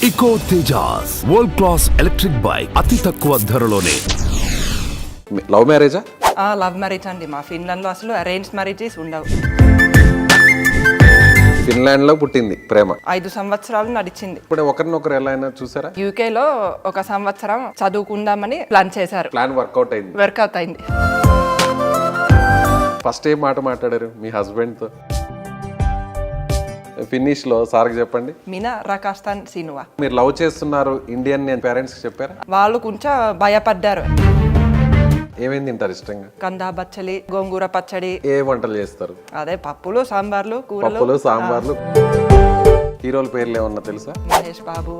ఇకో Tejas world class electric bike అతి తక్కువ ధరలోనే. లవ్ మ్యారేజా? లవ్ మ్యారేజ్ అండి. మా ఫిన్లాండ్ లో అసలు అరేంజ్ మ్యారేజెస్ ఉండవు. ఫిన్లాండ్ లో పుట్టింది ప్రేమ. 5 సంవత్సరాలు నడిచింది. ఇప్పుడు ఒకరినొకరు ఎలా అయినా చూసారా? యూకే లో 1 సంవత్సరం చదువుకుందామని ప్లాన్ చేశారు. ప్లాన్ వర్కౌట్ అయింది. వర్కౌట్ అయింది. ఫస్ట్ ఏం మాట మాట్లాడారు మీ హస్బెండ్ తో? ఫినిష్ లో సార్కి చెప్పండి. మీనా రకాస్తాన్ సినువా. మీరు లవ్ చేస్తున్నారు ఇండియన్ నేను పేరెంట్స్ కి చెప్పారా? వాళ్ళు కొంచెం భయపడ్డారు. ఏమేమి తింటారు ఇష్టంగా? కందా బచ్చలి, గోంగూర పచ్చడి. ఏ వంటలు చేస్తారు? అదే పప్పులు, సాంబార్లు, కూరలు. పప్పులు, సాంబార్లు. హీరోల పేర్లు ఏమన్నా తెలుసా? మహేష్ బాబు.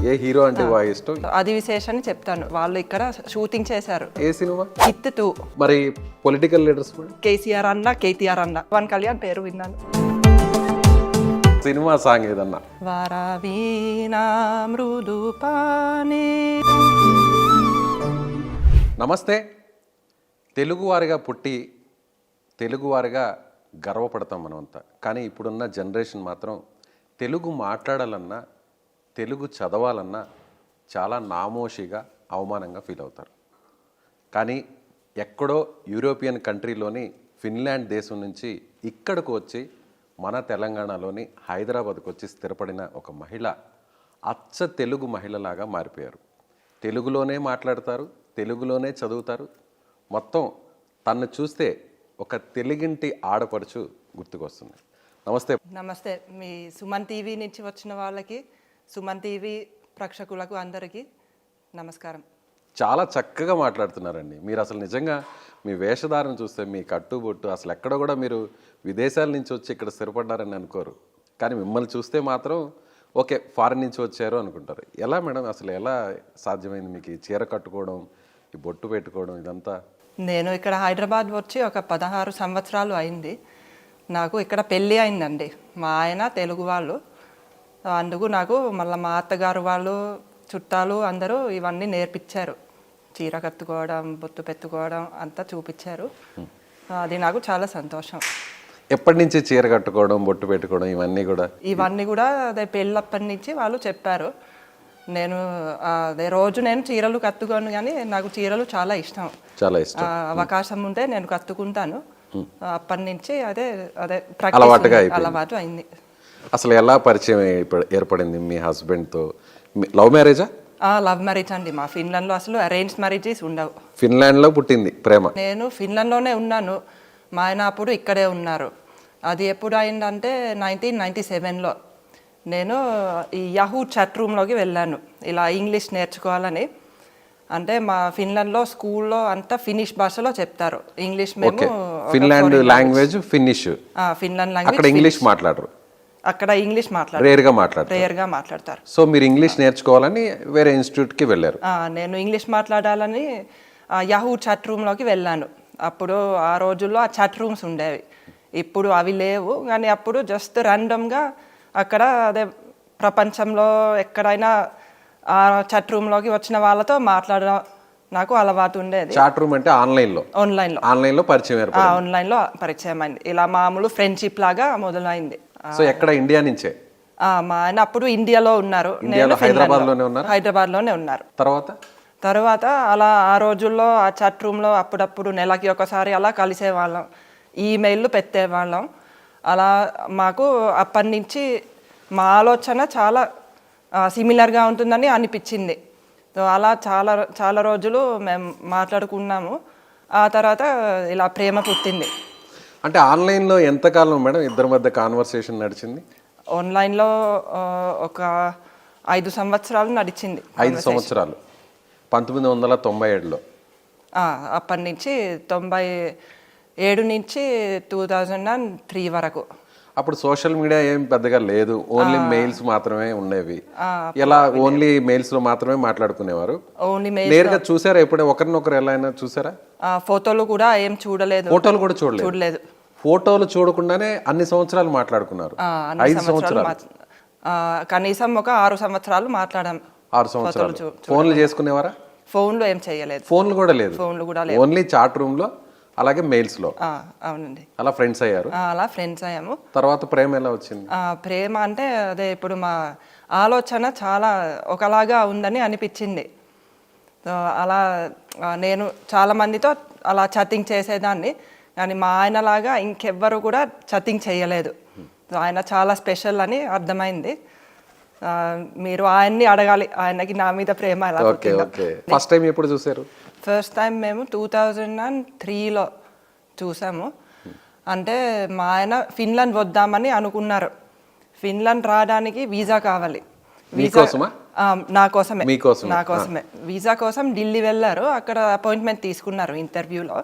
ఏ హీరో అంటే బాగా ఇష్టం? అది విశేషాన్ని చెప్తాను. వాళ్ళు ఇక్కడ షూటింగ్ చేశారు. ఏ సినిమా? హిట్ 2. మరి పొలిటికల్ లీడర్స్ కూడా? కేసీఆర్ అన్న, కేటీఆర్ అన్న. పవన్ కళ్యాణ్ పేరు విన్నాను. సినిమా సాంగ్ ఏదన్నా? వరవీణా మృదుపాని. నమస్తే. తెలుగువారిగా పుట్టి తెలుగువారిగా గర్వపడతాం మనమంతా. కానీ ఇప్పుడున్న జనరేషన్ మాత్రం తెలుగు మాట్లాడాలన్నా తెలుగు చదవాలన్నా చాలా నామోషిగా అవమానంగా ఫీల్ అవుతారు. కానీ ఎక్కడో యూరోపియన్ కంట్రీలోని ఫిన్లాండ్ దేశం నుంచి ఇక్కడకు వచ్చి మన తెలంగాణలోని హైదరాబాద్కు వచ్చి స్థిరపడిన ఒక మహిళ అచ్చ తెలుగు మహిళలాగా మారిపోయారు. తెలుగులోనే మాట్లాడతారు, తెలుగులోనే చదువుతారు. మొత్తం తన్ను చూస్తే ఒక తెలుగింటి ఆడపడుచు గుర్తుకొస్తుంది. నమస్తే. నమస్తే. మీ సుమన్ టీవీ నుంచి వచ్చిన వాళ్ళకి, సుమన్ టీవీ ప్రేక్షకులకు అందరికీ నమస్కారం. చాలా చక్కగా మాట్లాడుతున్నారండి మీరు. అసలు నిజంగా మీ వేషధారణ చూస్తే, మీ కట్టుబొట్టు, అసలు ఎక్కడ కూడా మీరు విదేశాల నుంచి వచ్చి ఇక్కడ స్థిరపడ్డారని అనుకోరు. కానీ మిమ్మల్ని చూస్తే మాత్రం ఓకే ఫారిన్ నుంచి వచ్చారు అనుకుంటారు. ఎలా మేడం, అసలు ఎలా సాధ్యమైంది మీకు ఈ చీర కట్టుకోవడం, ఈ బొట్టు పెట్టుకోవడం ఇదంతా? నేను ఇక్కడ హైదరాబాద్ వచ్చి ఒక 16 సంవత్సరాలు అయింది. నాకు ఇక్కడ పెళ్ళి అయిందండి. మా ఆయన తెలుగు వాళ్ళు. అందుకు నాకు మళ్ళీ మా అత్తగారు వాళ్ళు, చుట్టాలు అందరూ ఇవన్నీ నేర్పించారు. చీర కట్టుకోవడం, బొట్టు పెట్టుకోవడం అంతా చూపించారు. అది నాకు చాలా సంతోషం. ఎప్పటి నుంచి చీర కట్టుకోవడం, బొట్టు పెట్టుకోవడం ఇవన్నీ కూడా అదే పెళ్ళప్పటి నుంచి వాళ్ళు చెప్పారు. నేను అదే రోజు నేను చీరలు కట్టుకోను, కానీ నాకు చీరలు చాలా ఇష్టం. చాలా ఇష్టం. అవకాశం ఉంటే నేను కట్టుకుంటాను. అప్పటి నుంచి అదే అదే అలవాటు అయింది. అసలు ఎలా పరిచయం ఏర్పడింది మీ హస్బెండ్తో? లవ్ మ్యారేజా? లవ్ మ్యారేజ్ అండి. మా ఫిన్లాండ్ లో అసలు అరేంజ్ మ్యారేజెస్ ఉండవు. ఫిన్లాండ్ లో పుట్టింది ప్రేమ. నేను ఫిన్లాండ్ లోనే ఉన్నాను. మా ఆయన అప్పుడు ఇక్కడే ఉన్నారు. అది ఎప్పుడు అయిందంటే 1997లో నేను ఈ యాహూ చాట్ రూమ్లోకి వెళ్ళాను, ఇలా ఇంగ్లీష్ నేర్చుకోవాలని. అంటే మా ఫిన్లాండ్లో స్కూల్లో అంతా ఫినిష్ భాషలో చెప్తారు. ఇంగ్లీష్ మేము Finland language finish. Finland language. అక్కడ ఇంగ్లీష్ మాట్లాడరు. అక్కడ ఇంగ్లీష్ రేర్గా మాట్లాడతారు. సో మీరు ఇంగ్లీష్ నేర్చుకోవాలని వేరే ఇన్స్టిట్యూట్కి వెళ్ళారు? నేను ఇంగ్లీష్ మాట్లాడాలని యాహూ చాట్ రూమ్లోకి వెళ్ళాను. అప్పుడు ఆ రోజుల్లో ఆ చాట్ రూమ్స్ ఉండేవి, ఇప్పుడు అవి లేవు. కానీ అప్పుడు జస్ట్ ర్యాండమ్గా అక్కడ అదే ప్రపంచంలో ఎక్కడైనా ఆ చాట్ రూమ్లోకి వచ్చిన వాళ్ళతో మాట్లాడడం నాకు అలవాటు ఉండేది. చాట్ రూమ్ అంటే ఆన్లైన్లో పరిచయం అయింది. ఇలా మామూలు ఫ్రెండ్షిప్ లాగా మొదలైంది. సో ఎక్కడ? ఇండియా నుంచే? మా ఆయన అప్పుడు ఇండియాలో ఉన్నారు, హైదరాబాద్లోనే ఉన్నారు. తర్వాత అలా ఆ రోజుల్లో ఆ చాట్ రూమ్లో అప్పుడప్పుడు నెలకి ఒకసారి అలా కలిసేవాళ్ళం, ఈమెయిల్లు పెట్టేవాళ్ళం. అలా మాకు అప్పటి నుంచి మా ఆలోచన చాలా సిమిలర్గా ఉంటుందని అనిపించింది. అలా చాలా చాలా రోజులు మేము మాట్లాడుకున్నాము. ఆ తర్వాత ఇలా ప్రేమ పుట్టింది. అంటే ఆన్లైన్లో ఎంతకాలం మేడం ఇద్దరి మధ్య కాన్వర్సేషన్ నడిచింది? ఆన్లైన్లో ఒక 5 సంవత్సరాలు నడిచింది. 5 సంవత్సరాలు 1997లో. అప్పటి నుంచి 97 నుంచి 2003 వరకు. అప్పుడు సోషల్ మీడియా ఏం పెద్దగా లేదు, ఓన్లీ మెయిల్స్ మాత్రమే ఉండేవి. ఎలా ఓన్లీ మెయిల్స్ లో మాత్రమే మాట్లాడుకునేవారు? నేరుగా చూసారా ఎప్పుడే ఒకరినొకరు ఎలా అయినా చూసారా? ఫోటోలు కూడా ఏం చూడలేదు. ఫోటోలు కూడా చూడలేదు. ఫోటోలు చూడకుండానే అన్ని సంవత్సరాలు మాట్లాడుకున్నారు. 5 సంవత్సరాలు కనీసం ఒక 6 సంవత్సరాలు మాట్లాడాం. 6 సంవత్సరాలు ఫోన్లు చేసుకునేవారా? ఫోన్లు ఏం చేయలేదు. ఫోన్లు కూడా లేదు. ఓన్లీ చాట్ రూమ్ లో, అలాగే మెయిల్స్ లో. అవునండి. అలా ఫ్రెండ్స్ అయ్యారు. అలా ఫ్రెండ్స్ అయ్యాము. తర్వాత ప్రేమ ఎలా వచ్చింది? ప్రేమ అంటే అదే ఇప్పుడు మా ఆలోచన చాలా ఒకలాగా ఉందని అనిపించింది. సో అలా నేను చాలామందితో అలా చటింగ్ చేసేదాన్ని, కానీ మా ఆయనలాగా ఇంకెవ్వరు కూడా చటింగ్ చేయలేదు. సో ఆయన చాలా స్పెషల్ అని అర్థమైంది. మీరు ఆయన్ని అడగాలి, ఆయనకి నా మీద ప్రేమ ఎలా పుట్టిందో. ఫస్ట్ టైం ఎప్పుడు చూసారు? ఫస్ట్ టైం మేము 2003లో చూసాము. అంటే మా ఆయన ఫిన్లాండ్ వద్దామని అనుకున్నారు. ఫిన్లాండ్ రావడానికి వీసా కావాలి. నా కోసమే వీసా కోసం ఢిల్లీ వెళ్ళారు. అక్కడ అపాయింట్మెంట్ తీసుకున్నారు ఇంటర్వ్యూలో.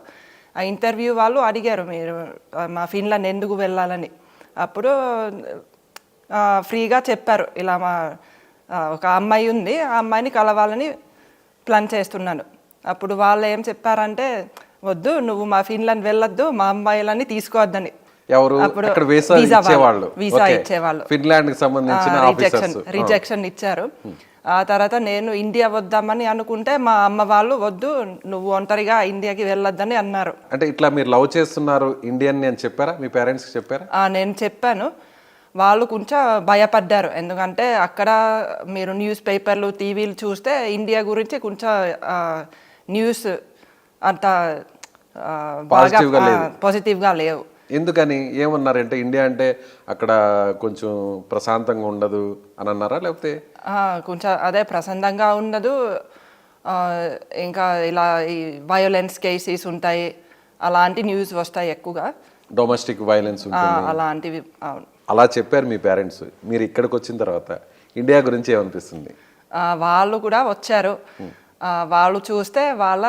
ఆ ఇంటర్వ్యూ వాళ్ళు అడిగారు, మీరు మా ఫిన్లాండ్ ఎందుకు వెళ్ళాలని. అప్పుడు ఫ్రీగా చెప్పారు, ఇలా మా ఒక అమ్మాయి ఉంది, ఆ అమ్మాయిని కలవాలని ప్లాన్ చేస్తున్నాను. అప్పుడు వాళ్ళు ఏం చెప్పారంటే, వద్దు నువ్వు మా ఫిన్లాండ్ వెళ్ళొద్దు, మా అమ్మాయిలని తీసుకోవద్దని. ఎవరు అక్కడ వీసా ఇచ్చేవాళ్ళు ఫిన్లాండ్ కి సంబంధించిన రిజెక్షన్ ఇచ్చారు. ఆ తర్వాత నేను ఇండియా వద్దామని అనుకుంటే మా అమ్మ వాళ్ళు వద్దు నువ్వు ఒంటరిగా ఇండియాకి వెళ్ళొద్దని అన్నారు. అంటే ఇట్లా మీరు లవ్ చేస్తున్నారు ఇండియన్ అని చెప్పారా మీ పేరెంట్స్ కి? చెప్పారా? నేను చెప్పాను. వాళ్ళు కొంచెం భయపడ్డారు, ఎందుకంటే అక్కడ మీరు న్యూస్ పేపర్లు టీవీలు చూస్తే ఇండియా గురించి కొంచెం న్యూస్ అంత బాగా పాజిటివ్గా లేవు. ఎందుకని ఏమన్నారంటే ఇండియా అంటే అక్కడ కొంచెం ప్రశాంతంగా ఉండదు అని అన్నారా, లేకపోతే? కొంచెం అదే ప్రశాంతంగా ఉండదు, ఇంకా ఇలా ఈ వయోలెన్స్ కేసెస్ ఉంటాయి, అలాంటి న్యూస్ వస్తాయి ఎక్కువగా, డొమెస్టిక్ వైలెన్స్ అలాంటివి. అలా చెప్పారు మీ పేరెంట్స్. మీరు ఇక్కడికి వచ్చిన తర్వాత ఇండియా గురించి ఏమనిపిస్తుంది? వాళ్ళు కూడా వచ్చారు. వాళ్ళు చూస్తే వాళ్ళ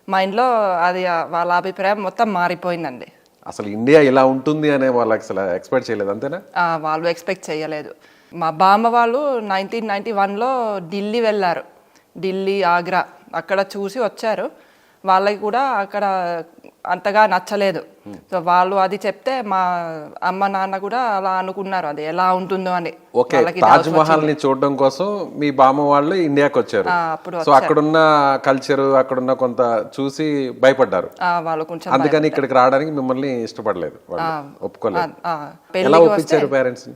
మైండ్లో అది వాళ్ళ అభిప్రాయం మొత్తం మారిపోయిందండి. అసలు ఇండియా ఇలా ఉంటుంది అనే వాళ్ళు అసలు ఎక్స్పెక్ట్ చేయలేదు, అంతేనా? వాళ్ళు ఎక్స్పెక్ట్ చేయలేదు. మా బామ్మ వాళ్ళు 1991లో ఢిల్లీ వెళ్ళారు. ఢిల్లీ, ఆగ్రా అక్కడ చూసి వచ్చారు. వాళ్ళకి కూడా అక్కడ అంతగా నచ్చలేదు. సో వాళ్ళు అది చెప్తే మా అమ్మ నాన్న కూడా అలా అనుకున్నారు, అది ఎలా ఉంటుందో అని. తాజ్ మహల్ ని చూడడం కోసం మీ బామ్మ వాళ్ళు ఇండియాకి వచ్చారు. సో అక్కడున్న కల్చర్, అక్కడున్న కొంత చూసి భయపడ్డారు వాళ్ళు కొంచెం. అందుకని ఇక్కడికి రావడానికి మిమ్మల్ని ఇష్టపడలేదు, ఒప్పుకోలేదు. ఎలా ఒప్పించారు పేరెంట్స్?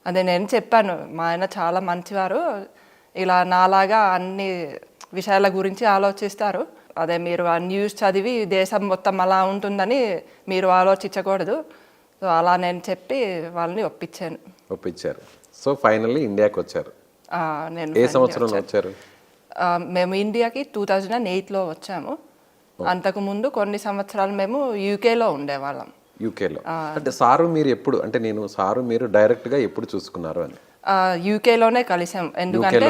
అదే నేను చెప్పాను, మా ఆయన చాలా మంచివారు, ఇలా నాలాగా అన్ని విషయాల గురించి ఆలోచిస్తారు. అదే మీరు ఆ న్యూస్ చదివి దేశం మొత్తం అలా ఉంటుందని మీరు ఆలోచించకూడదు. సో అలా నేను చెప్పి వాళ్ళని ఒప్పించారు. సో ఫైనల్లీ ఇండియాకి వచ్చారు. నేను ఏ సంవత్సరంలో వచ్చారు? మేము ఇండియాకి 2008లో వచ్చాము. అంతకుముందు కొన్ని సంవత్సరాలు మేము యూకేలో ఉండేవాళ్ళం. యూకేలో అంటే సారు మీరు ఎప్పుడు, అంటే నేను సారు మీరు డైరెక్ట్గా ఎప్పుడు చూసుకున్నారు అని? యూకేలోనే కలిసాం. ఎందుకంటే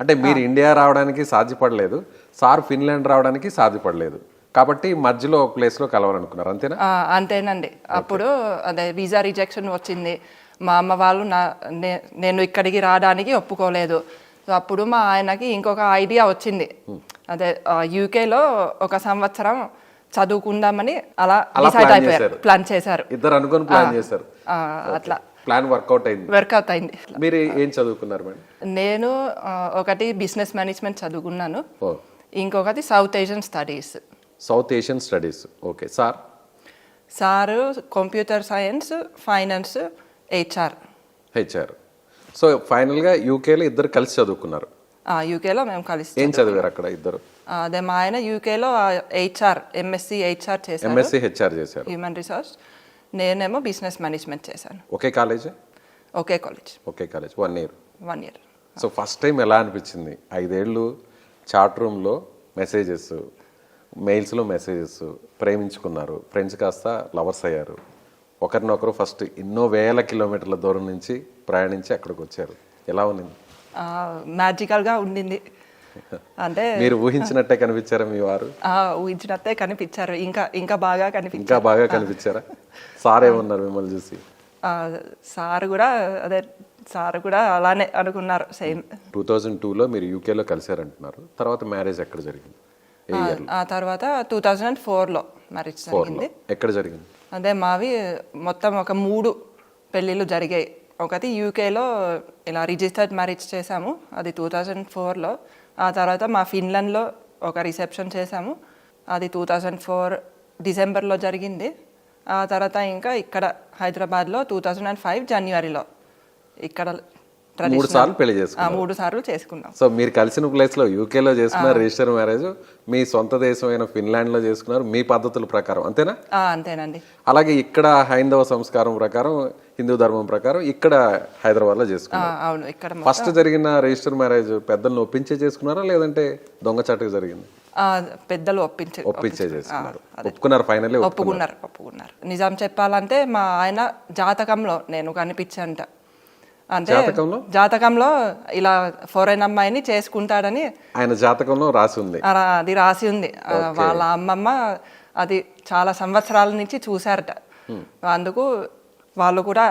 అంటే మీరు ఇండియా రావడానికి సాధ్యపడలేదు, సార్ ఫిన్లాండ్ రావడానికి సాధ్యపడలేదు, కాబట్టి మధ్యలో ఒక ప్లేస్లో కలవాలనుకున్నారు, అంతేనా? అంతేనండి. అప్పుడు అదే వీసా రిజెక్షన్ వచ్చింది. మా అమ్మ వాళ్ళు నేను ఇక్కడికి రావడానికి ఒప్పుకోలేదు. సో అప్పుడు మా ఆయనకి ఇంకొక ఐడియా వచ్చింది, అదే యూకేలో ఒక సంవత్సరం చదువుకుందామని అలా డిసైడ్ అయిపోయారు, ప్లాన్ చేశారు. ఇద్దరు అనుకుని ప్లాన్ చేశారు. అట్లా ప్లాన్ వర్కౌట్ అయింది. మీరు ఏం చదువుకున్నారు మేడం? నేను ఒకటి బిజినెస్ మేనేజ్మెంట్ చదువుకున్నాను, ఇంకొకటి south Asian studies. Okay. Sir computer science, finance, HR. So ఫైనల్గా యూకేలో ఇద్దరు కలిసి చదువుకున్నారు? యూకేలో మేము కలిసి. ఏం చదివారు అక్కడ ఇద్దరు? అదే మా ఆయన యూకేలో ఎంఎస్సి హెచ్ఆర్ చేశారు, హ్యూమన్ రిసోర్స్. నేనేమో బిజినెస్ మేనేజ్మెంట్ చేశాను. ఒకే కాలేజ్? ఒకే college. 1 year. So first time ఎలా అనిపించింది? 5 ఏళ్ళు చాట్ రూమ్లో మెసేజెస్, మెయిల్స్లో మెసేజెస్, ప్రేమించుకున్నారు, ఫ్రెండ్స్ కాస్త లవర్స్ అయ్యారు, ఒకరినొకరు ఫస్ట్ ఎన్నో వేల కిలోమీటర్ల దూరం నుంచి ప్రయాణించి అక్కడికి వచ్చారు. ఎలా ఉన్నింది? మ్యాజికల్గా ఉండింది. అంటే మీరు ఊహించినట్టే కనిపించారా మీ వారు? ఊహించినట్టే కనిపించారు, ఇంకా బాగా కనిపించారా? సార్ ఏమన్నారు మిమ్మల్ని చూసి? సార్ కూడా అలానే అనుకున్నారు, సేమ్. 2002లో మీరు యూకేలో కలిసారంటున్నారు. తర్వాత మ్యారేజ్ ఎక్కడ జరిగింది? ఆ తర్వాత 2004లో మ్యారేజ్ జరిగింది. ఎక్కడ జరిగింది? అదే మావి మొత్తం ఒక 3 పెళ్ళిళ్ళు జరిగాయి. ఒకటి యూకేలో ఇలా రిజిస్టర్డ్ మ్యారేజ్ చేసాము, అది 2004లో. ఆ తర్వాత మా ఫిన్లాండ్లో ఒక రిసెప్షన్ చేసాము, అది 2004 డిసెంబర్లో జరిగింది. ఆ తర్వాత ఇంకా ఇక్కడ హైదరాబాద్లో 2005 జనవరిలో ఇక్కడ 3 సార్లు పెళ్లి చేసుకున్నారు. 3 సార్లు చేసుకున్నాం. సో మీరు కలిసిన ప్లేస్ లో యూకేలో చేసుకున్నారు రిజిస్టర్ మ్యారేజ్, మీ సొంత దేశమైన ఫిన్లాండ్ లో చేసుకున్నారు మీ పద్ధతుల ప్రకారం, అంతేనా? అంతేనండి. అలాగే ఇక్కడ హైందవ సంస్కారం ప్రకారం, హిందూ ధర్మం ప్రకారం ఇక్కడ హైదరాబాద్ లో చేసుకున్నారు. అవును, ఇక్కడ ఫస్ట్ జరిగిన రిజిస్టర్ మ్యారేజ్ పెద్దలను ఒప్పించే చేసుకున్నారా లేదంటే దొంగచాటుగా జరిగింది? పెద్దలు ఒప్పించే చేసుకున్నారు. ఒప్పుకున్నారు ఫైనల్లీ? ఒప్పుకున్నారు. నిజం చెప్పాలంటే మా ఆయన జాతకంలో నేను కనిపించంట, అంటే జాతకంలో ఇలా ఫారెన్ అమ్మాయిని చేసుకుంటాడని ఆయన జాతకంలో రాసి ఉంది. అది రాసి ఉంది. వాళ్ళ అమ్మమ్మ అది చాలా సంవత్సరాల నుంచి చూశారట. అందుకు వాళ్ళు కూడా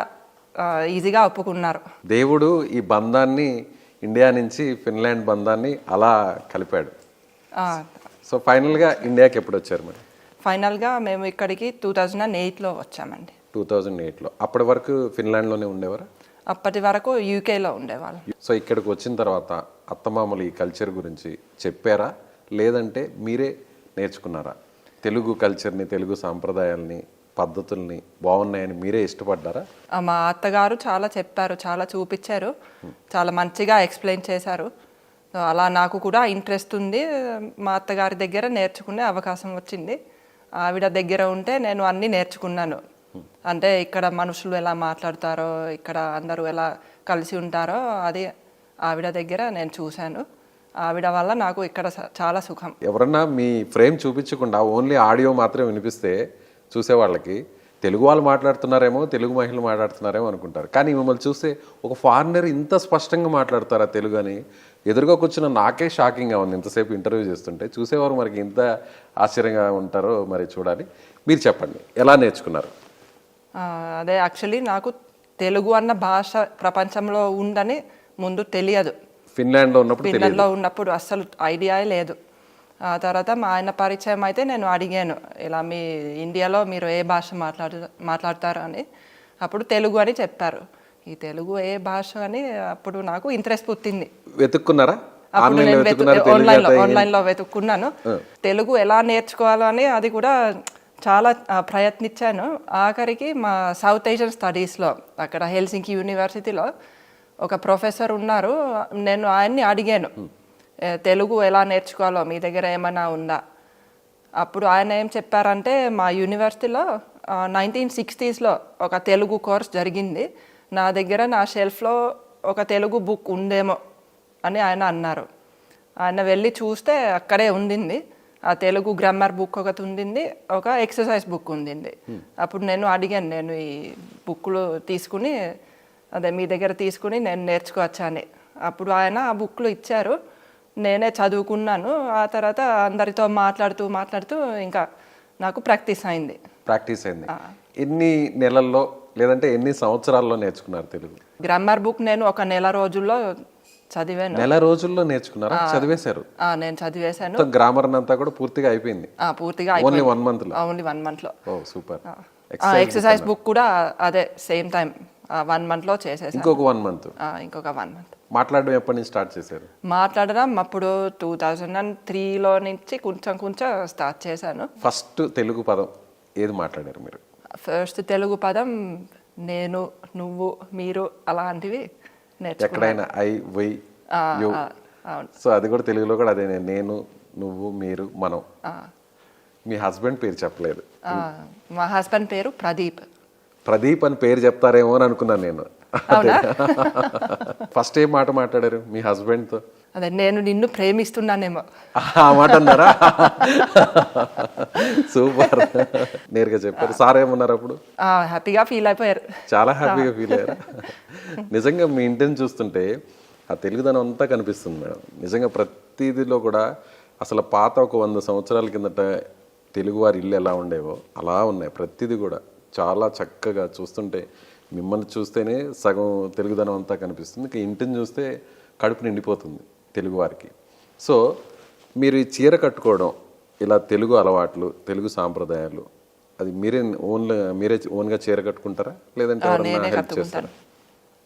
ఈజీగా ఒప్పుకున్నారు. దేవుడు ఈ బంధాన్ని, ఇండియా నుంచి ఫిన్లాండ్ బంధాన్ని అలా కలిపాడు. సో ఫైనల్గా ఇండియాకి ఎప్పుడు వచ్చారు మరి? ఫైనల్గా మేము ఇక్కడికి 2008లో వచ్చామండి. 2008లో. అప్పటి వరకు ఫిన్లాండ్లోనే ఉండేవారా? అప్పటి వరకు యూకేలో ఉండేవాళ్ళు. సో ఇక్కడికి వచ్చిన తర్వాత అత్తమామలు ఈ కల్చర్ గురించి చెప్పారా లేదంటే మీరే నేర్చుకున్నారా? తెలుగు కల్చర్ని, తెలుగు సాంప్రదాయాల్ని, పద్ధతుల్ని బాగున్నాయని మీరే ఇష్టపడ్డారా? మా అత్తగారు చాలా చెప్పారు, చాలా చూపించారు, చాలా మంచిగా ఎక్స్ప్లెయిన్ చేశారు. అలా నాకు కూడా ఇంట్రెస్ట్ ఉంది. మా అత్తగారి దగ్గర నేర్చుకునే అవకాశం వచ్చింది. ఆవిడ దగ్గర ఉంటే నేను అన్నీ నేర్చుకున్నాను. అంటే ఇక్కడ మనుషులు ఎలా మాట్లాడతారో, ఇక్కడ అందరూ ఎలా కలిసి ఉంటారో అది ఆవిడ దగ్గర నేను చూశాను. ఆవిడ వల్ల నాకు ఇక్కడ చాలా సుఖం. ఎవరన్నా మీ ఫ్రేమ్ చూపించకుండా ఓన్లీ ఆడియో మాత్రమే వినిపిస్తే చూసే వాళ్ళకి తెలుగు వాళ్ళు మాట్లాడుతున్నారేమో, తెలుగు మహిళలు మాట్లాడుతున్నారేమో అనుకుంటారు. కానీ మిమ్మల్ని చూస్తే ఒక ఫారినర్ ఇంత స్పష్టంగా మాట్లాడతారా తెలుగు అని ఎదురుగా కూర్చున్న నాకే షాకింగ్గా ఉంది. ఇంతసేపు ఇంటర్వ్యూ చేస్తుంటే చూసేవారు మనకి ఇంత ఆశ్చర్యంగా ఉంటారో మరి చూడాలి. మీరు చెప్పండి, ఎలా నేర్చుకున్నారు? అదే యాక్చువల్లీ నాకు తెలుగు అన్న భాష ప్రపంచంలో ఉందని ముందు తెలియదు. ఫిన్లాండ్లో ఉన్నప్పుడు అస్సలు ఐడియా లేదు. ఆ తర్వాత మా ఆయన పరిచయం అయితే నేను అడిగాను, ఇలా మీ ఇండియాలో మీరు ఏ భాష మాట్లాడతారు అని. అప్పుడు తెలుగు అని చెప్పారు. ఈ తెలుగు ఏ భాష అని అప్పుడు నాకు ఇంట్రెస్ట్ పుట్టింది. వెతుక్కున్నారా? అప్పుడు నేను ఆన్లైన్లో వెతుక్కున్నాను. తెలుగు ఎలా నేర్చుకోవాలని అది కూడా చాలా ప్రయత్నించాను. ఆఖరికి మా సౌత్ ఏషియన్ స్టడీస్లో అక్కడ హెల్సింకి యూనివర్సిటీలో ఒక ప్రొఫెసర్ ఉన్నారు. నేను ఆయన్ని అడిగాను, తెలుగు ఎలా నేర్చుకోవాలో మీ దగ్గర ఏమైనా ఉందా? అప్పుడు ఆయన ఏం చెప్పారంటే మా యూనివర్సిటీలో 1960sలో ఒక తెలుగు కోర్స్ జరిగింది. నా దగ్గర నా షెల్ఫ్లో ఒక తెలుగు బుక్ ఉందేమో అని ఆయన అన్నారు. ఆయన వెళ్ళి చూస్తే అక్కడే ఉండింది. ఆ తెలుగు గ్రామర్ బుక్ ఒకటి ఉండింది, ఒక ఎక్సర్సైజ్ బుక్ ఉండింది. అప్పుడు నేను అడిగాను, నేను ఈ బుక్లు తీసుకుని అదే మీ దగ్గర తీసుకుని నేను నేర్చుకోవచ్చా అని. అప్పుడు ఆయన ఆ బుక్లు ఇచ్చారు. నేనే చదువుకున్నాను. ఆ తర్వాత అందరితో మాట్లాడుతూ ఇంకా నాకు ప్రాక్టీస్ అయింది. ఎన్ని నెలల్లో లేదంటే ఎన్ని సంవత్సరాల్లో నేర్చుకున్నారు తెలుగు? గ్రామర్ బుక్ నేను ఒక నెల రోజుల్లో చదివాను. నెల రోజుల్లో నేర్చుకున్నారా? చదివేశారు? నేను చదివేశాను. గ్రామర్ అంతా కూడా పూర్తిగా అయిపోయింది? పూర్తిగా ఓన్లీ 1 month లో? ఓన్లీ 1 month లో. ఓ సూపర్. ఎక్సర్సైజ్ బుక్ కూడా అదే సేమ్ టైం 1 month లో చేసేసాను. ఇంకొక 1 month? ఇంకొక 1 month. మాట్లాడడం ఎప్పటి నుంచి స్టార్ట్ చేశారు? మాట్లాడడం అప్పుడు 2003లో నుంచి కొంచెం స్టార్ట్ చేశాను. ఫస్ట్ తెలుగు పదం ఏది మాట్లాడారు మీరు? ఫస్ట్ తెలుగు పదం నేను, నువ్వు, మీరు అలాంటివి నేర్చుకున్నాను. ఎక్కడైనా ఐ, వై, యు. సో అది కూడా తెలుగులో కూడా అదే, నేను, నువ్వు, మీరు, మనం. మీ హస్బెండ్ పేరు చెప్పలేదు. మా హస్బెండ్ పేరు ప్రదీప్ అని పేరు చెప్తారేమో అని అనుకున్నాను నేను. ఫస్ట్ ఏం మాట మాట్లాడారు మీ హస్బెండ్ తో? అదే, నేను నిన్ను ప్రేమిస్తున్నానేమో ఆ మాట అన్నారా? సూపర్, నేరుగా చెప్పారు. సార్ ఏమన్నారు అప్పుడు? హ్యాపీగా ఫీల్ అయిపోయారు. చాలా హ్యాపీగా ఫీల్ అయ్యారు. నిజంగా మీ ఇంటిని చూస్తుంటే ఆ తెలుగుదనం అంతా కనిపిస్తుంది మేడం. నిజంగా ప్రతిదిలో కూడా అసలు పాత ఒక 100 సంవత్సరాల కిందట తెలుగువారి ఇల్లు ఎలా ఉండేవో అలా ఉన్నాయి. ప్రతిదీ కూడా చాలా చక్కగా చూస్తుంటే, మిమ్మల్ని చూస్తేనే సగం తెలుగుదనం అంతా కనిపిస్తుంది. ఇక ఇంటిని చూస్తే కడుపు నిండిపోతుంది తెలుగువారికి. సో మీరు ఈ చీర కట్టుకోవడం, ఇలా తెలుగు అలవాట్లు, తెలుగు సాంప్రదాయాలు, అది మీరే ఓన్గా చీర కట్టుకుంటారా లేదంటే ఎవరైనా హెల్ప్ చేస్తారా?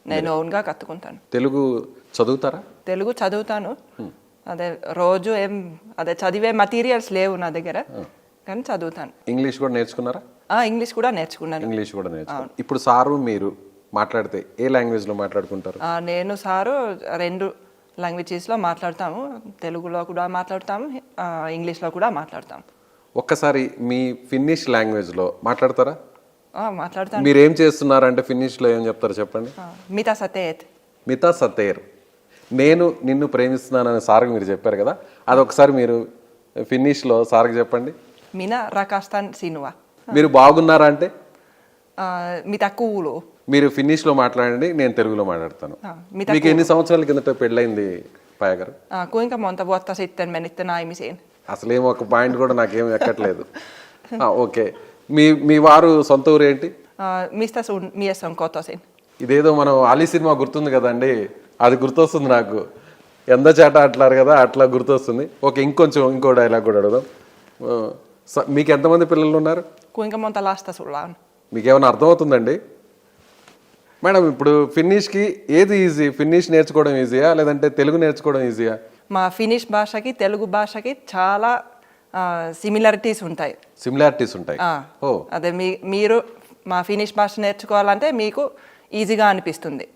నేను ఓన్గా కట్టుకుంటాను. తెలుగు చదువుతారా? తెలుగు చదువుతాను. అదే రోజు అదే చదివే మెటీరియల్స్ లేవు నా దగ్గర, కానీ చదువుతాను. ఇంగ్లీష్ కూడా నేర్చుకున్నారా? ఇంగ్లీష్ కూడా నేర్చుకున్నాను. ఇప్పుడు సారు మీరు మాట్లాడితే ఏ లాంగ్వేజ్లో మాట్లాడుకుంటారు? నేను సారు 2 లాంగ్వేజెస్లో మాట్లాడతాము. తెలుగులో కూడా మాట్లాడతాము, ఇంగ్లీష్లో కూడా మాట్లాడతాము. ఒక్కసారి మీ ఫిన్నిష్ లాంగ్వేజ్లో మాట్లాడతారా? మాట్లాడతాను. మీరు ఏం చేస్తున్నారంటే ఫిన్నిష్లో ఏం చెప్తారు చెప్పండి. మితా సతేత్. మితా సతేర్. నేను నిన్ను ప్రేమిస్తున్నానని సార్కి మీరు చెప్పారు కదా, అదొకసారి మీరు ఫిన్నిష్లో సార్కి చెప్పండి. మినా రకాస్తాన్ సినువా. మీరు బాగున్నారా అంటే మితా కూలు. మీరు ఫిన్నిష్లో మాట్లాడండి, నేను తెలుగులో మాట్లాడతాను. మీకు ఎన్ని సంవత్సరాల కిందట పెళ్ళైంది పాయ గారు? kuinka monta vuotta sitten menitte naimisiin? అసలేం ఒక పాయింట్ కూడా నాకేం ఎక్కట్లేదు. ఓకే, మీ వారు సొంత ఊరు ఏంటి? Mistä sun mies on kotoisin? ఇదేదో మనం అలీ సినిమా గుర్తుంది కదండి, అది గుర్తొస్తుంది నాకు. ఎంత చేట అట్లారు కదా, అట్లా గుర్తొస్తుంది. ఓకే, ఇంకో డైలాగ్ కూడా అడుగుదాం. మీకు ఎంతమంది పిల్లలు ఉన్నారు? Kuinka monta lasta sulla on? మీకు ఏమైనా అర్థమవుతుందండి మేడం? ఇప్పుడు ఫిన్నిష్కి ఏది ఈజీ? ఫిన్నిష్ నేర్చుకోవడం ఈజీయా లేదంటే తెలుగు నేర్చుకోవడం ఈజీయా? మా ఫినిష్ భాషకి తెలుగు భాషకి చాలా సిమిలారిటీస్ ఉంటాయి. సిమిలారిటీస్ ఉంటాయి. ఓ, అదే మీరు మా ఫినిష్ భాష నేర్చుకోవాలంటే మీకు ఈజీగా అనిపిస్తుంది.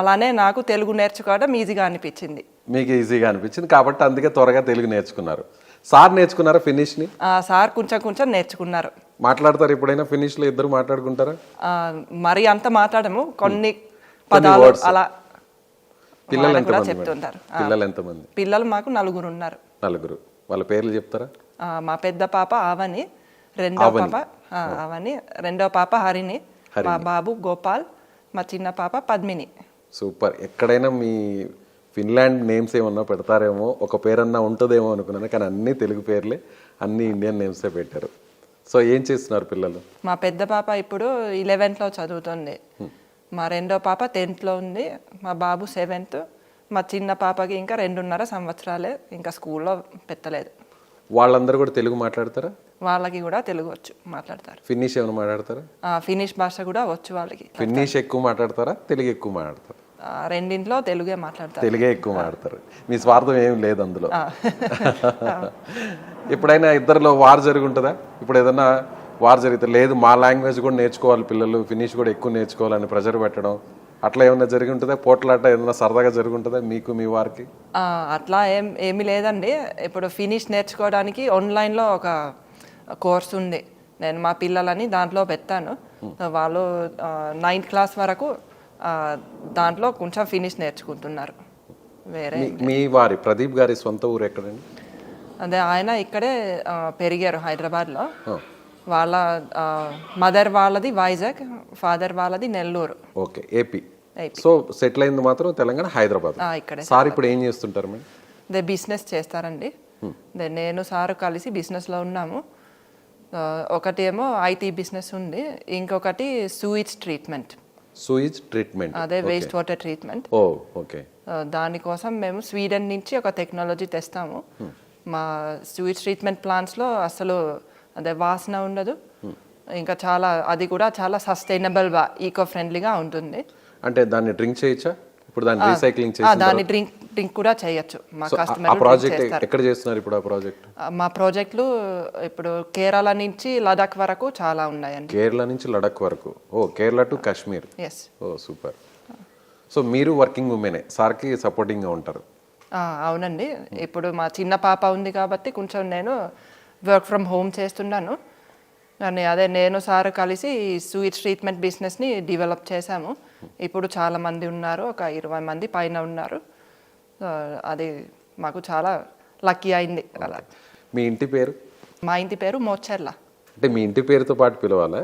అలానే నాకు తెలుగు నేర్చుకోవడం ఈజీగా అనిపించింది. మీకు ఈజీగా అనిపించింది కాబట్టి అందుకే త్వరగా తెలుగు నేర్చుకున్నారు. సార్ నేర్చుకున్నారా ఫినిష్ని? సార్ కొంచెం నేర్చుకున్నారు. మాట్లాడతారు ఎప్పుడైనా ఫినిష్లో? ఇద్దరు మాట్లాడుకుంటారా? మరి అంత మాట్లాడము, కొన్ని పదాలు అలా. పిల్లలు కూడా చెప్తుంటారు. పిల్లలు ఎంతమంది? పిల్లలు మాకు 4 ఉన్నారు. 4. వాళ్ళ పేర్లు చెప్తారా? మా పెద్ద పాప అవని, రెండో పాప హరిణి, మా బాబు గోపాల్, మా చిన్న పాప పద్మిని. సూపర్. ఎక్కడైనా మీ ఫిన్లాండ్ నేమ్స్ ఏమన్నా పెడతారేమో, ఒక పేరన్నా ఉంటుందేమో అనుకున్నాను, కానీ అన్ని తెలుగు పేర్లే, అన్ని ఇండియన్ నేమ్సే పెట్టారు. సో ఏం చేస్తున్నారు పిల్లలు? మా పెద్ద పాప ఇప్పుడు 11th చదువుతుంది, మా రెండో పాప 10th ఉంది, మా బాబు 7th, మా చిన్న పాపకి ఇంకా 2.5 సంవత్సరాలే, ఇంకా స్కూల్లో పెట్టలేదు. వాళ్ళందరూ కూడా తెలుగు మాట్లాడతారా? వాళ్ళకి కూడా తెలుగు వచ్చు, మాట్లాడతారు. ఫిన్నిష్ ఏమైనా మాట్లాడతారా? ఫినిష్ భాష కూడా వచ్చు వాళ్ళకి. ఫిన్నిష్ ఎక్కువ మాట్లాడతారా, తెలుగు ఎక్కువ మాట్లాడతారా? రెండింట్లో తెలుగే మాట్లాడతారు. తెలుగే ఎక్కువ మాట్లాడతారు. మీ స్వార్థం ఏం లేదు అందులో. ఎప్పుడైనా ఇద్దరిలో వార్ జరుగుంటుందా? ఇప్పుడు ఏదన్నా వార్ జరిగితే లేదు మా లాంగ్వేజ్ కూడా నేర్చుకోవాలి పిల్లలు, ఫినిష్ కూడా ఎక్కువ నేర్చుకోవాలని ప్రెజర్ పెట్టడం అట్లా ఏమైనా జరిగి ఉంటుందా? పోట్లాట ఏదైనా సరదాగా జరిగి ఉంటుందా మీకు మీ వారికి? అట్లా ఏమీ లేదండి. ఇప్పుడు ఫినిష్ నేర్చుకోవడానికి ఆన్లైన్లో ఒక కోర్స్ ఉంది, నేను మా పిల్లలని దాంట్లో పెట్టాను. వాళ్ళు 9th క్లాస్ వరకు దాంట్లో కొంచెం ఫినిష్ నేర్చుకుంటున్నారు. వేరే మీ వారి ప్రదీప్ గారి సొంత ఊరు ఎక్కడండి? అదే ఆయన ఇక్కడే పెరిగారు హైదరాబాద్లో. వాళ్ళ మదర్ వాళ్ళది వైజాగ్, ఫాదర్ వాళ్ళది Nellore. Okay, AP. So settle అయింది మాత్రం తెలంగాణ, హైదరాబాద్. ఇక్కడే. సార్ ఇప్పుడు ఏం చేస్తుంటారు మేడం? అదే బిజినెస్ చేస్తారండి. నేను సారు కలిసి బిజినెస్లో ఉన్నాము. ఒకటి ఏమో ఐటీ బిజినెస్ ఉంది, ఇంకొకటి సూయిజ్ ట్రీట్మెంట్. సూయిజ్ ట్రీట్మెంట్ అదే వేస్ట్ వాటర్ ట్రీట్మెంట్. ఓ ఓకే. దానికోసం మేము స్వీడన్ నుంచి ఒక టెక్నాలజీ తెస్తాము. మా సూయిజ్ ట్రీట్మెంట్ ప్లాంట్స్లో అసలు అదే వాసన ఉండదు, ఇంకా చాలా అది కూడా చాలా సస్టైనబుల్ ఈకో ఫ్రెండ్లీగా ఉంటుంది. అంటే దాన్ని డ్రింక్ చేయొచ్చా? ఇప్పుడు దాన్ని రీసైక్లింగ్ చేసి దాన్ని డ్రింక్ కూడా చేయొచ్చు. మా కస్టమర్ ప్రాజెక్ట్ ఎక్కడ చేస్తున్నారు ఇప్పుడు? ఆ ప్రాజెక్ట్ మా ప్రాజెక్టులు ఇప్పుడు కేరళ నుంచి లడాక్ వరకు చాలా ఉన్నాయండి. కేరళ నుంచి లడాక్ వరకు. Oh, Kerala to Kashmir. Yes. Oh super. So మీరు వర్కింగ్ ఉమెనే, సార్కి సపోర్టింగ్గా ఉంటారు? అవునండి. ఇప్పుడు మా చిన్న పాప ఉంది కాబట్టి కొంచెం నేను వర్క్ ఫ్రమ్ హోమ్ చేస్తున్నాను. అదే నేను సార్ కలిసి సూయిజ్ ట్రీట్మెంట్ బిజినెస్ని డెవలప్ చేశాము. ఇప్పుడు చాలా మంది ఉన్నారు, ఒక 20 మంది పైన ఉన్నారు. అది మాకు చాలా లక్కీ అయింది అలా. మీ ఇంటి పేరు? మా ఇంటి పేరు మోచెర్ల. అంటే మీ ఇంటి పేరుతో పాటు పిలవాలా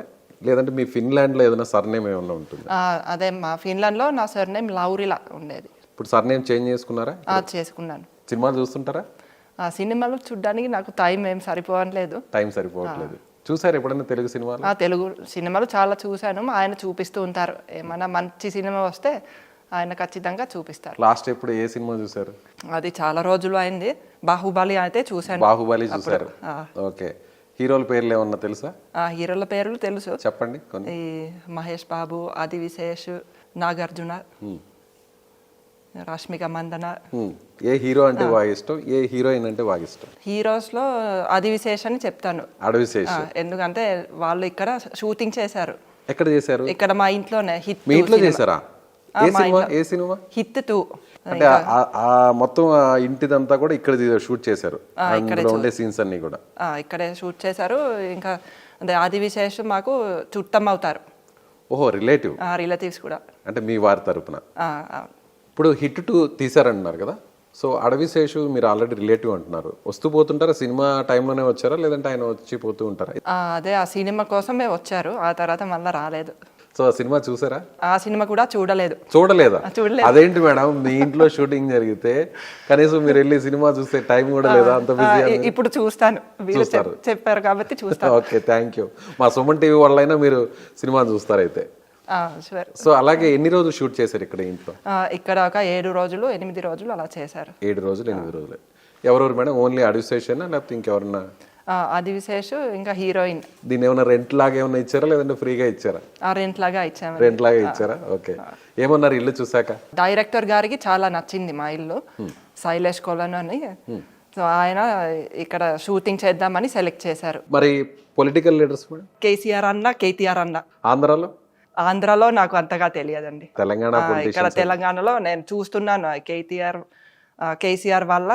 లేదంటే మీ ఫిన్లాండ్లో ఏదైనా సర్నేమ్ ఏమైనా ఉంటుంది? అదే మా ఫిన్లాండ్లో నా సర్నేమ్ లౌరిలా ఉండేది. ఇప్పుడు సర్నేమ్ చేంజ్ చేసుకున్నారా? చేసుకున్నాను. సినిమాలు చూస్తుంటారా? సినిమాలు చూడడానికి నాకు టైం ఏం సరిపోవట్లేదు. టైం సరిపోవట్లేదు. చూసారు ఎప్పుడైనా తెలుగు సినిమాలు? తెలుగు సినిమాలు చాలా చూశాను. ఆయన చూపిస్తూ ఉంటారు, ఏమైనా మంచి సినిమా వస్తే ఆయన ఖచ్చితంగా చూపిస్తారు. లాస్ట్ ఎప్పుడు ఏ సినిమా చూసారు? అది చాలా రోజులు అయింది. బాహుబలి అయితే చూశాను. బాహుబలి చూసారు. ఓకే. హీరోల పేర్లు ఏమన్నా తెలుసా? హీరోల పేర్లు తెలుసు, చెప్పండి కొన్ని. ఈ మహేష్ బాబు, ఆది విశేష్, నాగార్జున, రష్మిక మందన. ఏ హీరో అంటే బాగా ఇష్టం, ఏ హీరోయిన్ అంటే బాగా ఇష్టం? హీరోస్లో ఆది విశేష్ అని చెప్తాను. అడవిశేష్. ఎందుకంటే వాళ్ళు ఇక్కడ షూటింగ్ చేశారు ఎక్కడ చేశారు? ఇక్కడ మా ఇంట్లోనే హిట్ మీ ఇంట్లో చేశారా? ఏ సినిమా? హిట్ 2. అంటే ఆ మొత్తం ఆ ఇంటిదంతా కూడా ఇక్కడ షూట్ చేశారు, అందులో ఉండే సీన్స్ అన్ని కూడా ఇక్కడే షూట్ చేశారు. ఇంకా అదే ఆది విశేషం మాకు చుట్టం అవుతారు. ఓహో, రిలేటివ్స్ కూడా. అంటే మీ వారి తరపున. ఆ, ఇప్పుడు హిట్ 2 తీశారంటున్నారు కదా, సో అడవి శేషు మీరు ఆల్రెడీ రిలేటివ్ అంటున్నారు. వస్తూ పోతుంటారా? సినిమా టైంలోనే వచ్చారా లేదంటే ఆయన వచ్చి పోతూ ఉంటారా? అదే ఆ సినిమా కోసమే వచ్చారు, ఆ తర్వాత మళ్ళీ రాలేదు. సో ఆ సినిమా చూసారా? ఆ సినిమా కూడా చూడలేదా? చూడలేదు. అదేంటి మేడం, మీ ఇంట్లో షూటింగ్ జరిగితే కనీసం మీరు వెళ్ళి సినిమా చూస్తే టైం కూడా లేదా? అంత బిజీ. ఇప్పుడు చూస్తాను, చెప్పారు కాబట్టి చూస్తాను. Okay, thank you. మా సుమన్ టీవీ వల్లైనా మీరు సినిమా చూస్తారైతే. సో అలాగే ఎన్ని రోజులు షూట్ చేశారు ఇక్కడ ఇంట్లో? ఇక్కడ ఒక 7 రోజులు 8 రోజులు అలా చేశారు. 7 రోజులు 8 రోజులు. ఎవరెవరు మేడం? ఓన్లీ అడవి శేషేనా లేకపోతే ఇంకెవరన్నా? అది విశేష్, ఇంకా హీరోయిన్. దీని ఏమైనా రెంట్ లాగా ఏమైనా ఇచ్చారా లేదంటే ఫ్రీగా ఇచ్చారా? రెంట్ లాగా ఇచ్చాము. రెంట్ లాగా ఇచ్చారా? ఓకే. ఏమన్నారు ఇల్లు చూసాక? డైరెక్టర్ గారికి చాలా నచ్చింది మా ఇల్లు, శైలేష్ కొలను అని. సో ఆయన ఇక్కడ షూటింగ్ చేద్దామని సెలెక్ట్ చేశారు. మరి పొలిటికల్ లీడర్స్ మేడం? కేసీఆర్ అన్న, కేటీఆర్ అన్న. ఆంధ్రాలో నాకు అంతగా తెలియదండి. తెలంగాణ ఇక్కడ తెలంగాణలో నేను చూస్తున్నాను కేసీఆర్ వల్ల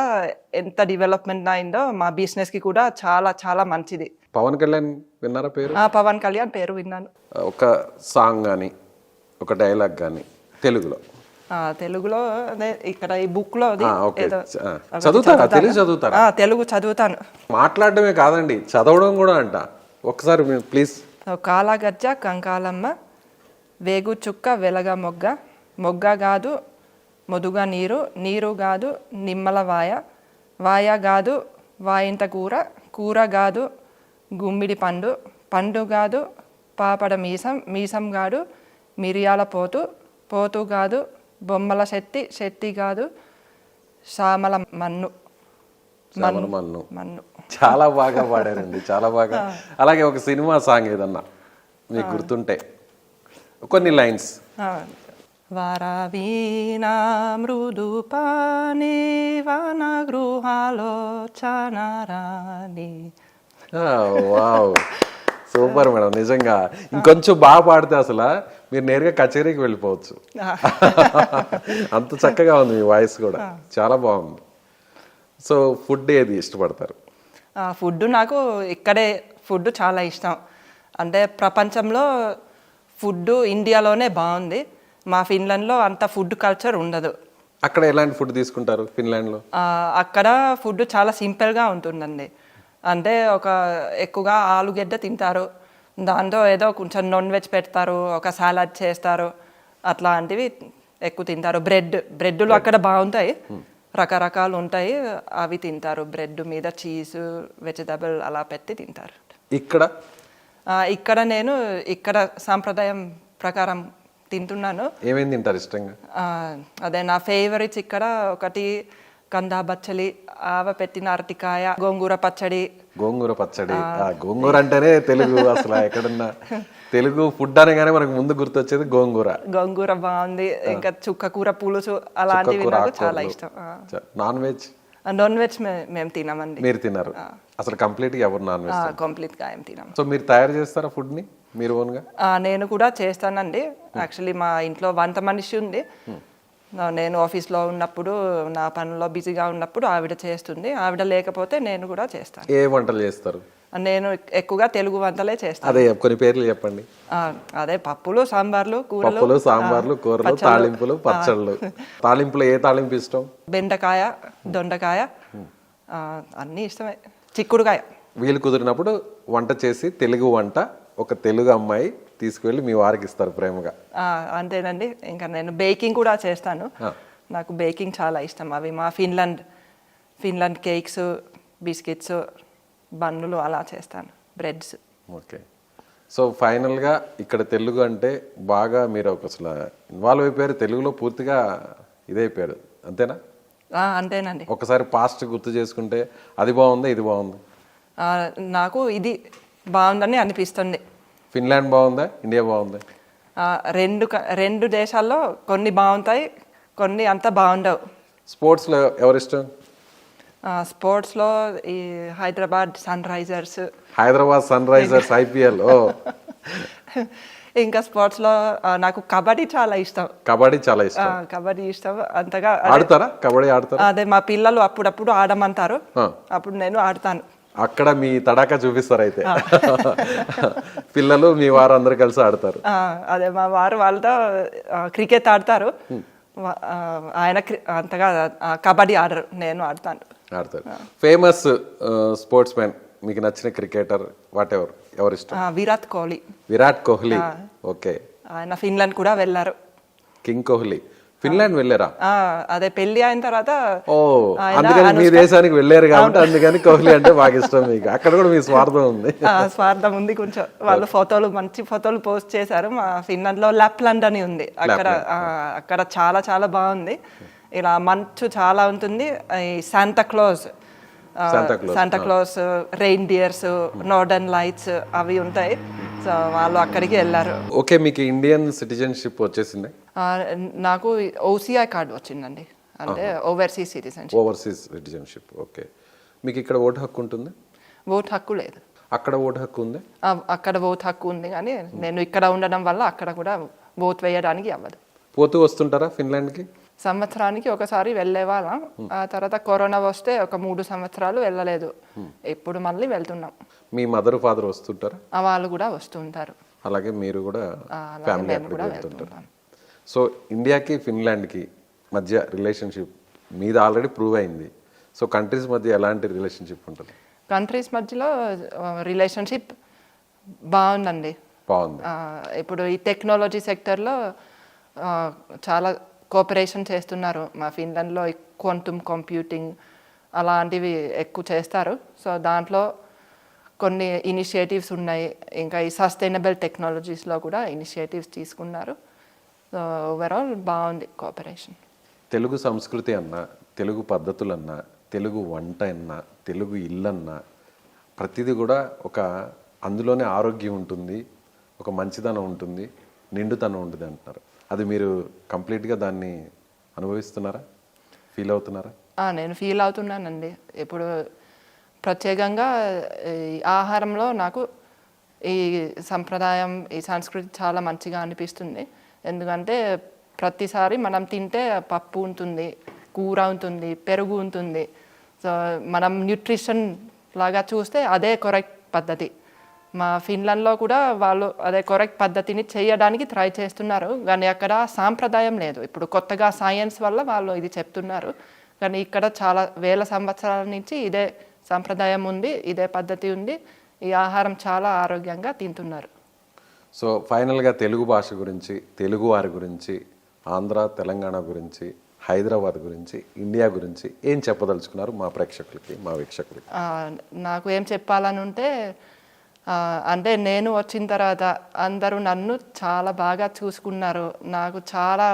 ఎంత డెవలప్మెంట్ అయిందో, మా బిజినెస్ కి కూడా చాలా చాలా మంచిది. పవన్ కళ్యాణ్ విన్నారా పేరు? పవన్ కళ్యాణ్ పేరు విన్నాను. ఒక సాంగ్ కానీ ఒక డైలాగ్ కానీ తెలుగులో? ఇక్కడ ఈ బుక్ లో చదువుతారా? తెలుగు చదువుతాను. మాట్లాడడమే కాదండి, చదవడం కూడా అంట. ఒకసారి ప్లీజ్. కాలగజ్జ కంకాలమ్మ, వేగు చుక్క వెలగ మొగ్గ, మొగ్గ గాదు మొదుగా నీరు, నీరు గాదు నిమ్మల వాయ, వాయ గాదు వాయింత కూర, కూర గాదు గుమ్మిడి పండు, పండు గాదు పాపడ మీసం, మీసం గాడు మిరియాల పోతు, పోతు గాదు బొమ్మల శెట్టి, శెట్టి గాదు శ్యామల మన్ను, మన్ను. చాలా బాగా పాడారండి, చాలా బాగా. అలాగే ఒక సినిమా సాంగ్ ఏదన్నా మీకు గుర్తుంటే కొన్ని లైన్స్. వరవీణా మృదు పాని వన గృహాలో చనరాని. Wow, super madam. నిజంగా ఇంకొంచెం బాగా పాడితే అసలు మీరు నేరుగా కచేరీకి వెళ్ళిపోవచ్చు, అంత చక్కగా ఉంది మీ వాయిస్ కూడా, చాలా బాగుంది. సో ఫుడ్ ఏది ఇష్టపడతారు? ఫుడ్ నాకు ఇక్కడే ఫుడ్ చాలా ఇష్టం. అంటే ప్రపంచంలో ఫుడ్ ఇండియాలోనే బాగుంది, మా ఫిన్లాండ్లో అంత ఫుడ్ కల్చర్ ఉండదు. అక్కడ ఎలాంటి ఫుడ్ తీసుకుంటారు ఫిన్లాండ్లో? అక్కడ ఫుడ్ చాలా సింపుల్గా ఉంటుందండి. అంటే ఎక్కువగా ఆలుగడ్డ తింటారు, దాంతో ఏదో కొంచెం నాన్ వెజ్ పెడతారు, ఒక సాలడ్ చేస్తారు, అట్లాంటివి ఎక్కువ తింటారు. బ్రెడ్లు అక్కడ బాగుంటాయి, రకరకాలు ఉంటాయి, అవి తింటారు. బ్రెడ్ మీద చీజ్, వెజిటబుల్ అలా పెట్టి తింటారు. ఇక్కడ నేను సాంప్రదాయం ప్రకారం తింటున్నాను. ఏమేమి తింటారు ఇష్టంగా? అదే నా ఫేవరెట్స్ ఇక్కడ ఒకటి కందా బచ్చలి, ఆవ పెట్టిన అరటికాయ, గోంగూర పచ్చడి. గోంగూర అంటేనే తెలుగు, అసలు ఎక్కడన్నా తెలుగు ఫుడ్ అనగానే మనకు ముందు గుర్తొచ్చేది గోంగూర బాగుంది. ఇంకా చుక్క కూర పులుసు అలాంటివి నాకు చాలా ఇష్టం. నాన్ వెజ్ మేము తినమండి. మీరు తిన్నారు అసలు కంప్లీట్ గా? ఎవరు నాన్ వెజ్? కంప్లీట్ గా ఏం తినము. సో మీరు తయారు చేస్తారా ఫుడ్ ని మీరు ఓన్ గా? నేను కూడా చేస్తానండి. యాక్చువల్లీ మా ఇంట్లో వంట మనిషి ఉంది. నేను ఆఫీస్లో ఉన్నప్పుడు, నా పనిలో బిజీగా ఉన్నప్పుడు ఆవిడ చేస్తుంది, ఆవిడ లేకపోతే నేను కూడా చేస్తాను. ఏ వంటలు చేస్తారు? నేను ఎక్కువగా తెలుగు వంటలే చేస్తాను. అదే కొన్ని పేర్లు చెప్పండి. అదే పప్పులు, సాంబార్లు, కూరలు, తాలింపులు, పచ్చళ్ళు. తాలింపులో ఏ తాలింపు ఇష్టం? బెండకాయ, దొండకాయ అన్నీ ఇష్టమే, చిక్కుడుకాయ. వీలు కుదిరినప్పుడు వంట చేసి తెలుగు వంట ఒక తెలుగు అమ్మాయి తీసుకువెళ్ళి మీ వారికి ఇస్తారు ప్రేమగా. అంతేనండి. ఇంకా నేను బేకింగ్ కూడా చేస్తాను, నాకు బేకింగ్ చాలా ఇష్టం. అవి మా ఫిన్లాండ్ కేక్స్, బిస్కెట్స్, బన్నులు అలా చేస్తాను, బ్రెడ్స్. ఓకే. సో ఫైనల్గా ఇక్కడ తెలుగు అంటే బాగా మీరు అసలు ఇన్వాల్వ్ అయిపోయారు, తెలుగులో పూర్తిగా ఇదైపోయారు, అంతేనా? అంతేనండి. ఒకసారి పాస్ట్ గుర్తు చేసుకుంటే అది బాగుందా ఇది బాగుంది? నాకు ఇది బాగుందని అనిపిస్తుంది. ఫిన్లాండ్ బాగుందా ఇండియా బాగుందా? రెండు దేశాల్లో కొన్ని బాగుంటాయి, కొన్ని అంత బాగుండవు. స్పోర్ట్స్లో ఎవరిష్టం? స్పోర్ట్స్లో ఈ హైదరాబాద్ సన్ రైజర్స్. IPL. ఇంకా స్పోర్ట్స్లో నాకు కబడ్డీ చాలా ఇష్టం. కబడ్డీ చాలా ఇష్టం. కబడ్డీ ఇష్టం అంతగా. ఆడతారా కబడ్డీ? ఆడతారా? అదే మా పిల్లలు అప్పుడప్పుడు ఆడమంటారు, అప్పుడు నేను ఆడతాను. అక్కడ మీ తడాకా చూపిస్తారు అయితే. పిల్లలు మీ వారు అందరు కలిసి ఆడతారు. అదే మా వారు వాళ్ళతో క్రికెట్ ఆడతారు, ఆయన అంతగా కబడ్డీ ఆడరు, నేను ఆడతాను. ఫేమస్ స్పోర్ట్స్ మ్యాన్, మీకు నచ్చిన క్రికెటర్ వాట్ ఎవర్, ఎవరు ఇష్టం? విరాట్ కోహ్లీ. విరాట్ కోహ్లీ, ఓకే. ఆయన ఫిన్లాండ్ కూడా వెళ్ళారు. కింగ్ కోహ్లీ ఫిన్లాండ్ వెళ్ళారా? అదే పెళ్లి అయిన తర్వాత. ఓ, అందుకని మీ దేశానికి వెళ్ళారు కాబట్టి అందుకని కోహ్లీ అంటే బాగా ఇష్టం మీకు. అక్కడ కూడా మీ స్వార్థం ఉంది. స్వార్థం ఉంది కొంచెం. వాళ్ళు ఫోటోలు, మంచి ఫోటోలు పోస్ట్ చేశారు. మా ఫిన్లాండ్ లో లాప్లాండ్ అని ఉంది, అక్కడ చాలా చాలా బాగుంది. ఇలా మంచు చాలా ఉంటుంది. ఈ Santa Claus, rain dears, northern lights అవి ఉంటాయి. సో వాళ్ళు అక్కడికి వెళ్ళారు. ఓకే, మీకు ఇండియన్ సిటిజన్షిప్ వచ్చేసింది? నాకు ఓసిఐ కార్డు వచ్చిందండి, అంటే overseas citizenship. Overseas citizenship, okay. మీకు ఇక్కడ ఓటు హక్కు ఉంటుంది? ఓటు హక్కు లేదు. అక్కడ ఓటు హక్కు ఉంది? అక్కడ ఓటు హక్కు ఉంది, కానీ నేను ఇక్కడ ఉండడం వల్ల అక్కడ కూడా ఓటు వేయడానికి అవ్వదు. పోతూ వస్తుంటారా ఫిన్లాండ్కి? సంవత్సరానికి ఒకసారి వెళ్ళే వాళ్ళం. ఆ తర్వాత కరోనా వస్తే ఒక 3 సంవత్సరాలు వెళ్ళలేదు. ఇప్పుడు మళ్ళీ వెళ్తున్నాం. మీ మదర్ ఫాదర్ వస్తుంటారా? వాళ్ళు కూడా వస్తుంటారు. అలాగే మీరు కూడా ఫ్యామిలీ అక్కడికి వెళ్తుంటారు. సో ఇండియాకి ఫిన్లాండ్కి మధ్య రిలేషన్షిప్ మీద ఆల్రెడీ ప్రూవ్ అయింది. సో కంట్రీస్ మధ్య ఎలాంటి రిలేషన్షిప్ ఉంటుంది? కంట్రీస్ మధ్యలో రిలేషన్షిప్ బాగుందండి. బాగుంది. ఇప్పుడు ఈ టెక్నాలజీ సెక్టర్లో చాలా కోఆపరేషన్ చేస్తున్నారు. మా ఫిన్లాండ్లో క్వాంటమ్ కంప్యూటింగ్ అలాంటివి ఎక్కువ చేస్తారు. సో దాంట్లో కొన్ని ఇనిషియేటివ్స్ ఉన్నాయి. ఇంకా ఈ సస్టైనబుల్ టెక్నాలజీస్లో కూడా ఇనిషియేటివ్స్ తీసుకున్నారు. సో ఓవరాల్ బాగుంది కోఆపరేషన్. తెలుగు సంస్కృతి అన్నా, తెలుగు పద్ధతులన్నా, తెలుగు వంట అన్నా, తెలుగు ఇల్లన్నా ప్రతిదీ కూడా అందులోనే ఆరోగ్యం ఉంటుంది, ఒక మంచిదనం ఉంటుంది, నిండుతనం ఉంటుంది అంటున్నారు. అది మీరు కంప్లీట్గా దాన్ని అనుభవిస్తున్నారా, ఫీల్ అవుతున్నారా? నేను ఫీల్ అవుతున్నానండి. ఇప్పుడు ప్రత్యేకంగా ఈ ఆహారంలో నాకు ఈ సంప్రదాయం, ఈ సంస్కృతి చాలా మంచిగా అనిపిస్తుంది. ఎందుకంటే ప్రతిసారి మనం తింటే పప్పు ఉంటుంది, కూర ఉంటుంది, పెరుగు ఉంటుంది. సో మనం న్యూట్రిషన్ లాగా చూస్తే అదే కరెక్ట్ పద్ధతి. మా ఫిన్లాండ్లో కూడా వాళ్ళు అదే కరెక్ట్ పద్ధతిని చేయడానికి ట్రై చేస్తున్నారు, కానీ అక్కడ సాంప్రదాయం లేదు. ఇప్పుడు కొత్తగా సైన్స్ వల్ల వాళ్ళు ఇది చెప్తున్నారు, కానీ ఇక్కడ చాలా వేల సంవత్సరాల నుంచి ఇదే సాంప్రదాయం ఉంది, ఇదే పద్ధతి ఉంది. ఈ ఆహారం చాలా ఆరోగ్యంగా తింటున్నారు. సో ఫైనల్గా తెలుగు భాష గురించి, తెలుగు వారి గురించి, ఆంధ్ర తెలంగాణ గురించి, హైదరాబాద్ గురించి, ఇండియా గురించి ఏం చెప్పదలుచుకున్నారు మా ప్రేక్షకులకి, మా వీక్షకులకి? నాకు ఏం చెప్పాలని ఉంటే, అంటే నేను వచ్చిన తర్వాత అందరూ నన్ను చాలా బాగా చూసుకున్నారు. నాకు చాలా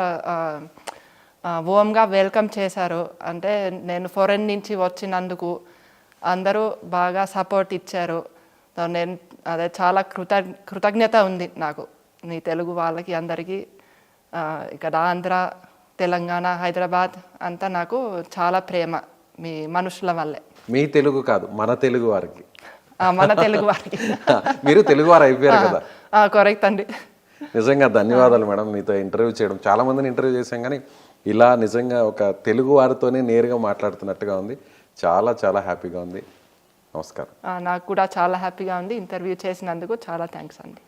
వామ్గా వెల్కమ్ చేశారు. అంటే నేను ఫారెన్ నుంచి వచ్చినందుకు అందరూ బాగా సపోర్ట్ ఇచ్చారు. నేను అదే చాలా కృతజ్ఞత ఉంది నాకు, మీ తెలుగు వాళ్ళకి అందరికీ. ఇక్కడ ఆంధ్ర, తెలంగాణ, హైదరాబాద్ అంతా నాకు చాలా ప్రేమ మీ మనుషుల వల్లే. మీ తెలుగు కాదు, మన తెలుగు వారికి. మన తెలుగు వారికి. మీరు తెలుగు వారు అయిపోయారు కదా. కరెక్ట్ అండి. నిజంగా ధన్యవాదాలు మేడం, మీతో ఇంటర్వ్యూ చేయడం. చాలా మందిని ఇంటర్వ్యూ చేశాం, కానీ ఇలా నిజంగా ఒక తెలుగు వారితోనే నేరుగా మాట్లాడుతున్నట్టుగా ఉంది. చాలా చాలా హ్యాపీగా ఉంది. నమస్కారం. నాకు కూడా చాలా హ్యాపీగా ఉంది. ఇంటర్వ్యూ చేసినందుకు చాలా థ్యాంక్స్ అండి.